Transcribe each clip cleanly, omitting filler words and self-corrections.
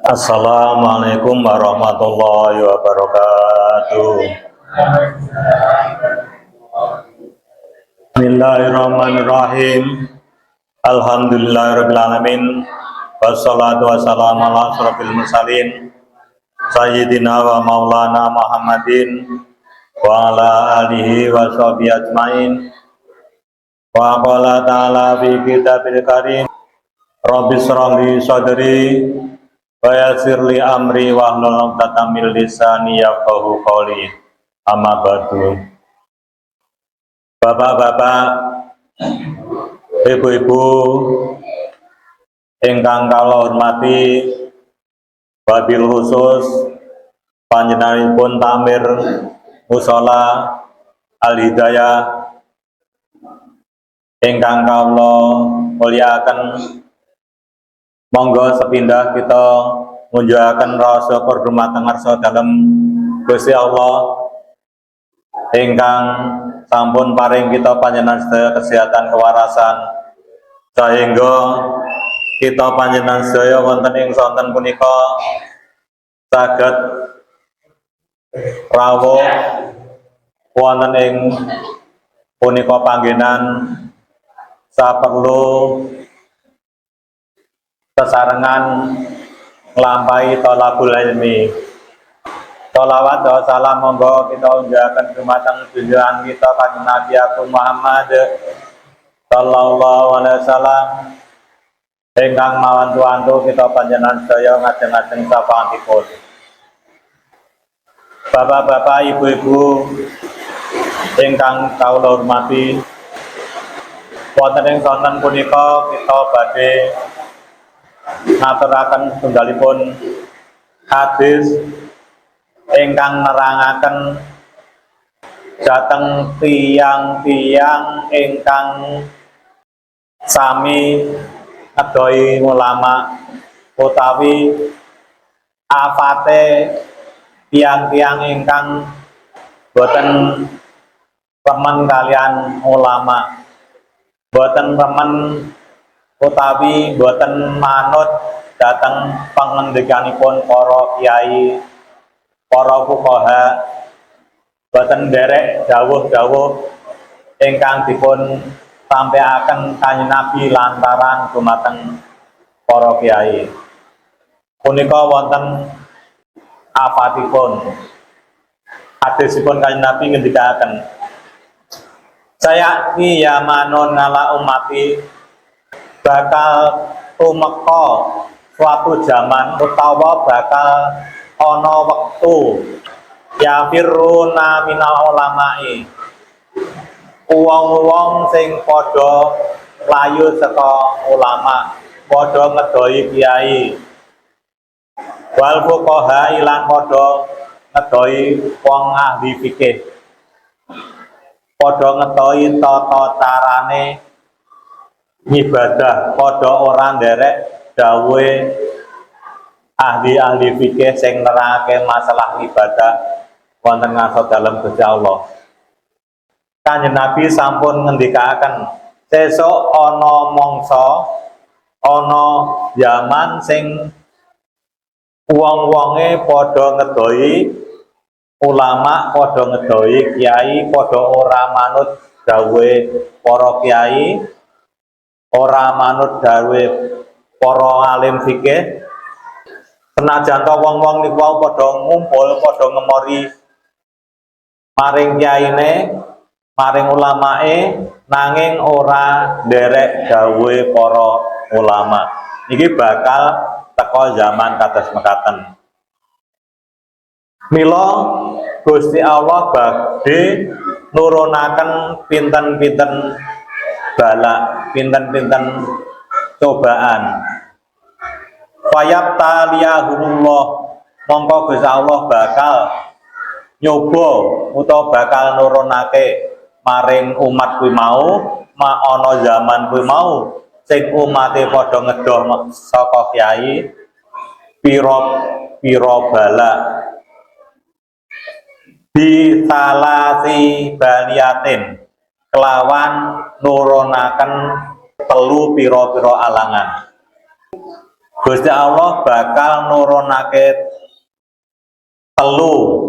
Assalamualaikum warahmatullahi wabarakatuh. Bismillahirrahmanirrahim. Alhamdulillahirabbil alamin. Wassalatu wassalamu ala asyrofil mursalin sayyidina wa maulana Muhammadin wa ala alihi wa sahbihi ajmain. Wa qala ta'ala fi kitabil karim Rabbi shrah li sadri wa yassir li amri wahlul 'uqdatam min lisani yafqahu qawli. Amma ba'du. Bapak-bapak, ibu-ibu ingkang kula hormati, wabil khusus panjenenganipun Tamir Mushola Al Hidayah ingkang kula mulyakaken. Monggo sepindah kita munjuaken rasa dumateng ngarsa dalem Gusti Allah ingkang sampun paring kita panjenengan sedaya kesehatan kewarasan sehingga kita panjenengan sedaya wonten ing sonten punika saged rawuh wonten ing punika panggenan saperlu sesarengan nglampahi thalabul ilmi. Sholawat wa salam monggo kita unjukaken dumateng junjungan kita kanjeng Nabi Muhammad sallallahu alaihi wasallam ingkang mawantu-wantu kita panjenengan sedaya ngajeng-ajeng sapangatipun. Bapak-bapak, ibu-ibu ingkang kawula hormati, wonten ing sonten punika kita badhe ngaturaken tunggalipun hadis ingkang nerangaken dhateng tiyang-tiyang ingkang sami ngedohi ulama utawi afate tiyang-tiyang ingkang boten remen kalian ulama, boten remen utawi boten manut dhateng pangendikanipun para kiai, para fuqaha, boten nderek dawuh-dawuh ingkang dipun sampaiaken kanjeng Nabi lantaran dumateng para kiai. Punika wonten afatipun hadisipun kanjeng Nabi ngendikaken, saya ya manun ngala umati, bakal tumeka suatu zaman utawa bakal ana wektu yafiruna minal ulama'i, wong-wong sing padha layu saka ulama, padha ngedohi kiai, wal fuqaha ilang padha ngedohi wong ahli fikih, padha ngedohi tata carane ibadah, padha ora nderek dawuhe ahli-ahli fikih sing nerangake masalah ibadah wonten ngarsa dalem Gusti Allah. Kanjeng Nabi sampun ngendikaken, sesuk ana mangsa, ana zaman sing wong-wonge padha ngedohi ulama, padha ngedohi kiai, padha ora manut dawuhe para kiai, ora manut dawuhe para alim fikih. Senajan to wong-wong niku padha ngumpul, padha ngemori maring kiyaine, maring ulamae, nanging ora nderek dawuhe para ulama. Niki bakal teka zaman kados mekaten. Mila Gusti Allah badhe nurunaken pinten-pinten bala, pinten-pinten cobaan. Fayab taliyahullah, mongko Gusti Allah bakal nyoba utawa bakal nurunake maring umat kuwi mau, ana zaman kuwi mau sing umate padha ngedoh saka kiai pira bala bi salasi baliatin, kelawan nurunaken telu pira-pira alangan. Gusti Allah bakal nurunake telu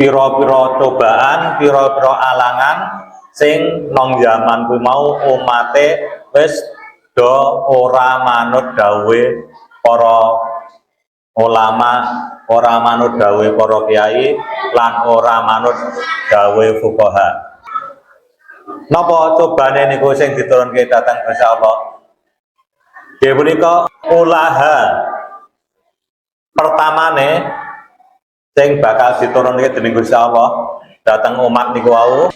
pira-pira cobaan, pira-pira alangan sing nang jaman kuwi mau umate wis do ora manut dawuhe para ulama, ora manut dawuhe para kiai lan ora manut dawuhe fuqaha. Napa cobane niku sing diturunke dhateng Gusti Allah? Nggih punika ulaha pertamane sing bakal diturunke dening Gusti Allah dhateng umat niku wau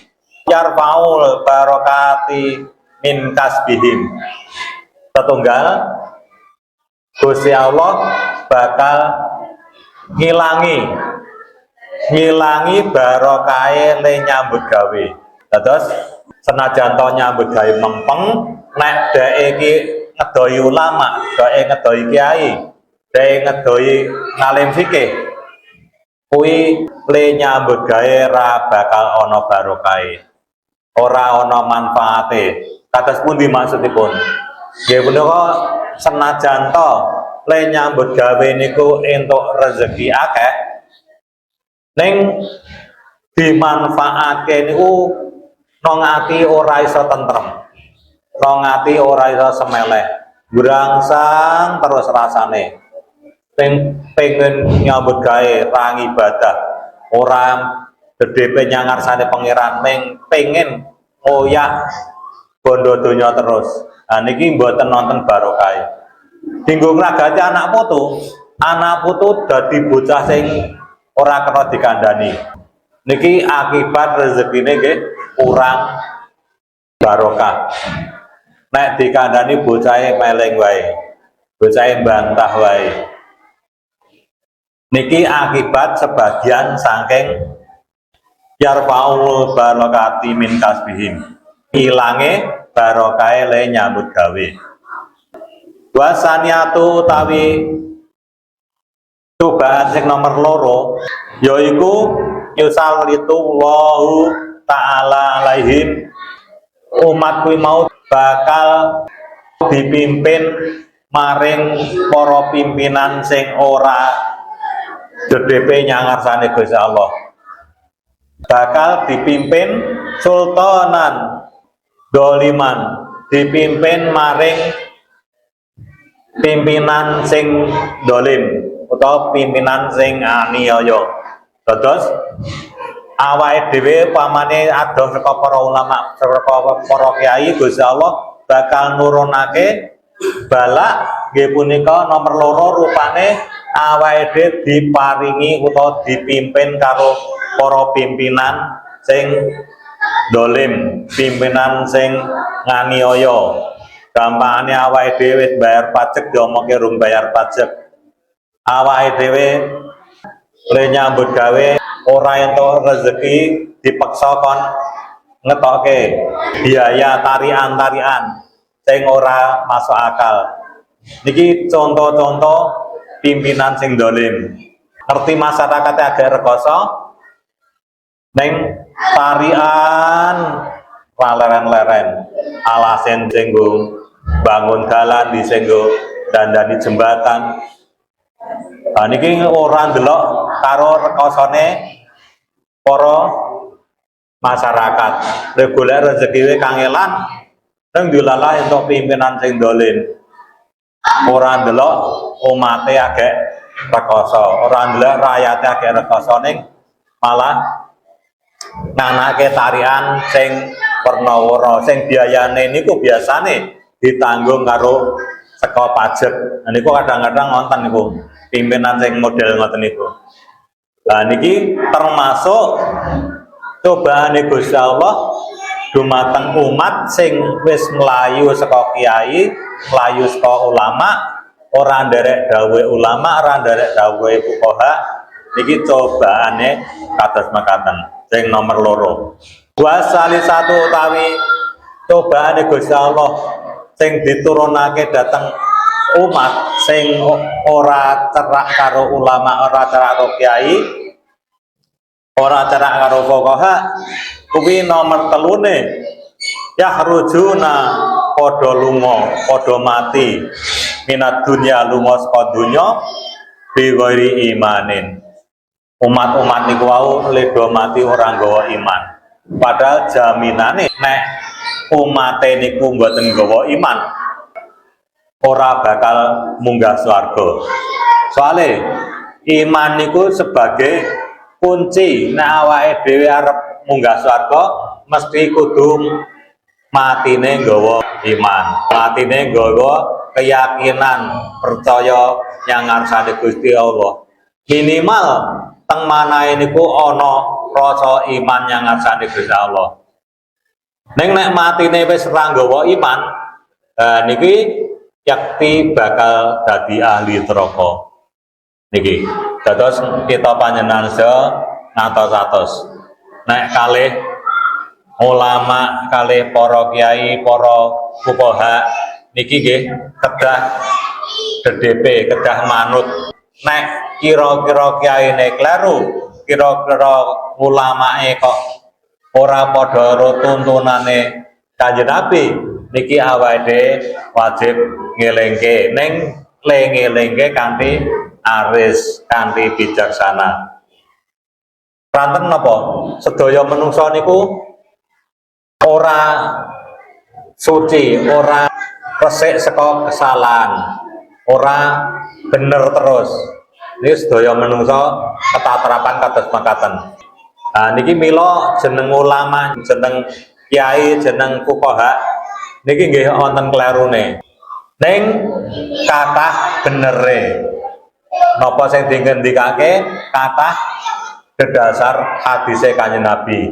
yarfaul barokati min kasbihim. Setunggal Gusti Allah bakal ngilangi barokahe le nyambut gawe. Dados senajan to nyambut gawe mempeng nek dhek iki ngedoi ulama, dhek ngedoi kiai, dhek ngedoi ngalim fikih, kuwi le nyambut gawe ra bakal ana barokahe, ora ana manfaate. Kados pundi maksudipun? Nggih punika senajan to le nyambut gawe niku entuk rezeki akeh, ning dimanfaatke niku nang ati ora iso tentrem, nang ati ora iso semeleh, grangsang terus rasane. Pengen nyambut gawe ra ibadah, ora gedhe nyangarsane pangeran, pengen ngoyak bondo donya terus. Nah niki mboten nonton barokah. Dinggo ngragati anak putu dadi bocah sing ora kena dikandani. Niki akibat rezekine nggih kurang barokah. Nek dikandani bocahe meleng wae, bocahe bantah wae. Niki akibat sebagian saking yarfaul barokati min kasbihim, ilange barokahe le nyambut gawe. Wasaniatu utawi cobaan sing nomor loro yaiku yusallitu Allahu ta'ala alaihim, umat kuwi mau bakal dipimpin maring para pimpinan sing ora gedhepe nyangarsane Gusti Allah, bakal dipimpin sultanan doliman, dipimpin maring pimpinan sing dolim utawa pimpinan sing aniaya. Dados awake dhewe pamane adoh saka para ulama, saka para kiai, Gusti Allah bakal nurunake balak nggih punika nomor loro, rupane awake dhewe diparingi utawa dipimpin karo para pimpinan sing dolim, pimpinan sing nganiaya. Gampangane awake dhewe bayar pajak diomongke rung bayar pajak. Awake dhewe le nyambut gawe ora entuk rezeki dipaksa kon ngetoke biaya tarian-tarian sing ora masuk akal. Niki contoh-contoh pimpinan sing dolim. Ngerti masyarakat agak rekoso neng tarian leren-leren, alasen singgo bangun dalan disenggo dandani jembatan. Nah, niki ora ndelok karo rekosone para masyarakat. Golek rezeki kangelan nang dilalah entuk pimpinan sing dolim. Ora ndelok umate agek rekoso, ora ndelok rakyate agek rekoso, ning malah nganake tarian sing warna-warna sing biayane niku biasane ditanggung karo saka pajak. Nah niku kadang-kadang ngonten niku pimpinan sing model ngoten niku. Lah niki termasuk cobaane Gusti Allah dumateng umat sing wis mlayu saka kiai, mlayu saka ulama, ora nderek dawuhe ulama, ora nderek dawuhe fuqaha. Niki cobaane kados mekaten sing nomor loro. Wasali satu utawi cobaane Gusti Allah sing diturunake dhateng umat sing ora cerak karo ulama, ora cerak karo kiai, ora cerak karo fuqaha, kuwi nomor telune yahrujuna padha lunga, padha mati minat dunya lunga saka dunya bi ghairi imanin. Umat-umat niku wau ledo mati ora nggawa iman. Padahal jaminane nek umate niku mboten nggawa iman ora bakal munggah swarga. Soale iman niku sebagai kunci nek awake dhewe arep munggah swarga mesti kudu matine nggawa iman, matine nggawa keyakinan percaya yang ngarsane Gusti Allah. Minimal teng manahe niku ana rasa iman yang ngarsane Gusti Allah. Ning nek matine wis ora nggawa iman, niki yakti bakal dadi ahli neraka. Niki dados kita panjenengan ngatos-atos nek kalih ulama, kalih para kiai, para fuqaha niki nggih kedah DDP, kedah manut. Nek kira-kira kiyaine kleru, kira-kira ulamae kok ora padha tuntunane Kanjeng Nabi, niki awake wajib ngelingke ning ngelingke kanthi aris, kanthi bijaksana. Ranten napa? Sedaya menungsa niku ora suci, ora resik saka kesalahan, ora bener terus. Ini sedaya menungsa ketatrapan kados makaten. Nah niki mila jeneng ulama, jeneng kiai, jeneng fuqaha niki nggih wonten klerune. Ning kathah benere. Napa sing dingendikake kathah berdasar hadise Kanjeng Nabi.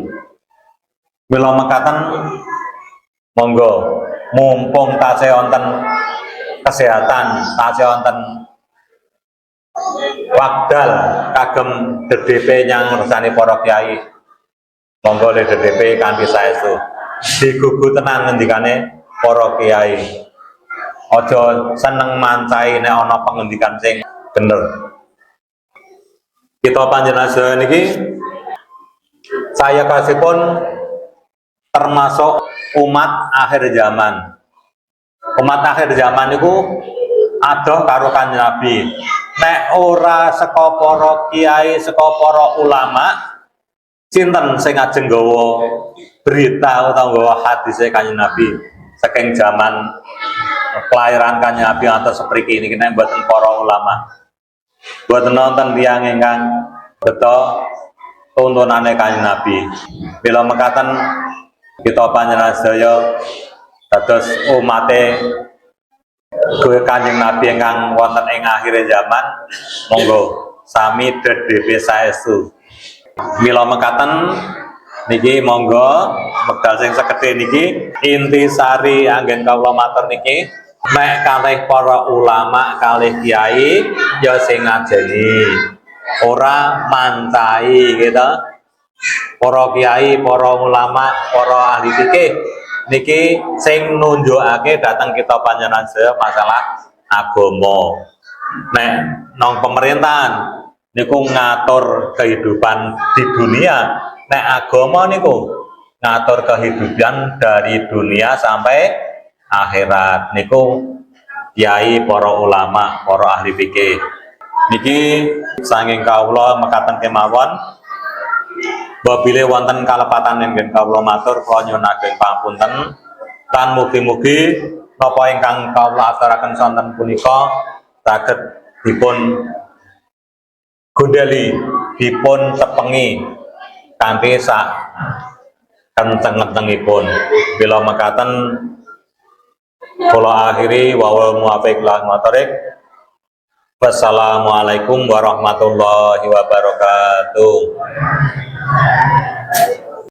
Mila mekaten monggo mumpung tasih wonten kesehatan, tasih wonten wekdal kagem DDP yang ngersani para kiai. Monggo le DDP kanthi saestu digugu tenan ngendikane para kiai. Aja seneng mancai nek ana pengendikan sing bener. Kita panjenengan niki saya kasihpun termasuk umat akhir zaman. Umat akhir zaman niku adoh karo Kanjeng Nabi. Nek ora saka para kiai, saka para ulama, sinten sing ajeng nggawa berita utawa nggawa hadis Kanjeng Nabi saking zaman kelahiran Kanjeng Nabi atau sepriki niki nek mboten para ulama. Mboten nonton tiyang ingkang beto tuntunane Kanjeng Nabi. Bila mekaten kita panjenengan sedaya dados umate Kanjeng Nabi ingkang wonten ing akhir zaman, monggo sami DDP saestu. Mila mekaten niki monggo wekdal sing sekedhik niki intisari anggen kawula matur niki mek kalih para ulama, kalih kiai ya sing ngajeni, ora mancai gitu. Para kiai, para ulama, para ahli fikih niki sing nunjukake datang kita panjenengan sedaya masalah agama. Nek nang pemerintahan niku ngatur kehidupan di dunia, nek agama niku ngatur kehidupan dari dunia sampai akhirat. Niku kiai, para ulama, para ahli fikih niki saking kawula mekaten kemawon. Babile wonten kalepatan ingkang kawula matur kula nyuwunaken pangapunten lan mugi-mugi napa ingkang kawula aturaken sonten punika saged dipun gondhali, dipun tepengi kanthi sak kenceng-kencengipun. Bila mekaten kula akhiri wa wal muwaffiq lan motorik. Wassalamualaikum warahmatullahi wabarakatuh.